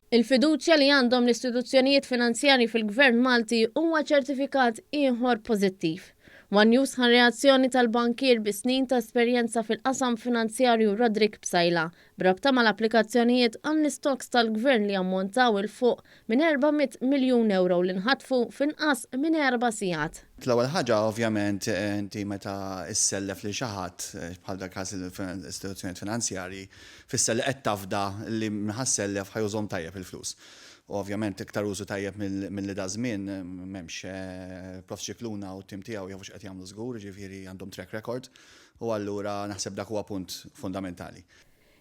Il-fiduċja li għandhom l-istituzzjonijiet finanzjarji fil-Gvern Malti huwa ċertifikat ieħor pożittiv. One News r-reazzjoni tal-bankier bi snin ta' esperjenza fil-qasam finanzjarju Roderick Psaila brabta mal-applikazzjonijiet għall-istocks tal-Gvern li ammontaw il-fuq minn 400 miljun euro li nħatfu f'inqas minn 4 sigħat. L-ewwel ħaġa ovvjament inti meta issellef li xi ħadd bħal dak każ l-istituzzjonijiet finanzjarji fissel qed tafda li mħassellef ħajużhom tajjeb il-flus. Ovvjament iktar użu tajjeb mill-li da żmien m'hemmx prof xikluna u t-tim tiegħu jafu x'qed jagħmlu żgur, ġifieri għandhom track record u allura naħseb dak huwa punt fundamentali.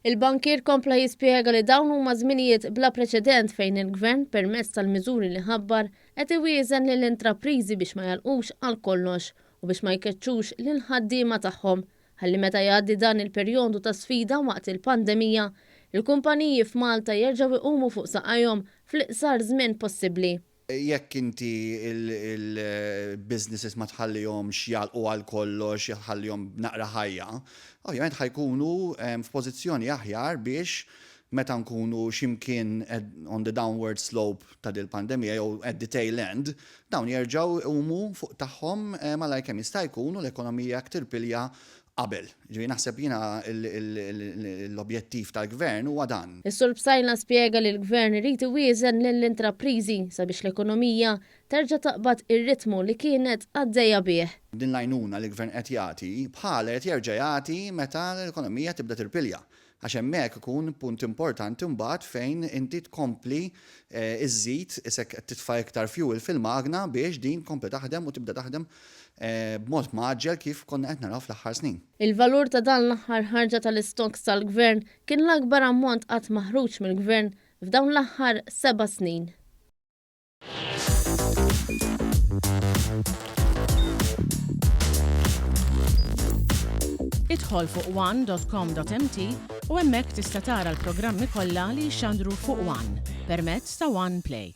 Il-bankier kompla jispjega li dawn huma żminijiet bla preċedent fejn il-Gvern permezz tal-miżuri li ħabbar qed iwieżen lill-intrapriżi biex ma jalqux għal kollox u biex ma jkeċċux lill-ħaddiema tagħhom ħalli meta jgħaddi dan il-perjodu ta' sfida waqt il-pandemija, il-kumpaniji f'Malta jerġgħu iqumu fuq saqajhom fl-iqsar żmien possibbli. Jekk inti il-businesses ma tħallihomx jalqu għal kollox, jħallihom naqra ħajja, ovvjament ħajkunu f'pożizzjoni aħjar biex meta nkunu ximkien on the downward slope ta' dil-pandemija jew at the tail end, dawn jerġgħu iqumu fuq tagħhom malajr kemm jista' jkun u l-ekonomija tirpilja qabel. Ġifieri naħseb jiena l-objettiv tal-Gvern huwa dan. Is-Sur Psaila spjega li l-Gvern irid iwieżen lill-intrapriżi sabiex l-ekonomija terġa' taqbad ir-ritmu li kienet għaddejja bih. Din l-għajnuna li l-Gvern qed jagħti bħala qed jerġa' jagħti meta l-ekonomija tibda tirpilja. Għax hemmhekk ikun punt importanti mbagħad fejn inti tkompli iżżid isek qed titfa' iktar fuel fil-magna biex din tkompli taħdem u tibda taħdem b'mod maġġel kif konna qed naraw fl-aħħar snin. Il-valur ta' dan l-aħħar ħarġa tal-istocks tal-Gvern kien l-akbar ammont qatt maħruġ mill-Gvern f'dawn l-aħħar 7 snin. Idħol fuq one.com.mt u hemmhekk tista' tara l-programmi kollha li jxandru fuq One permezz ta' One Play.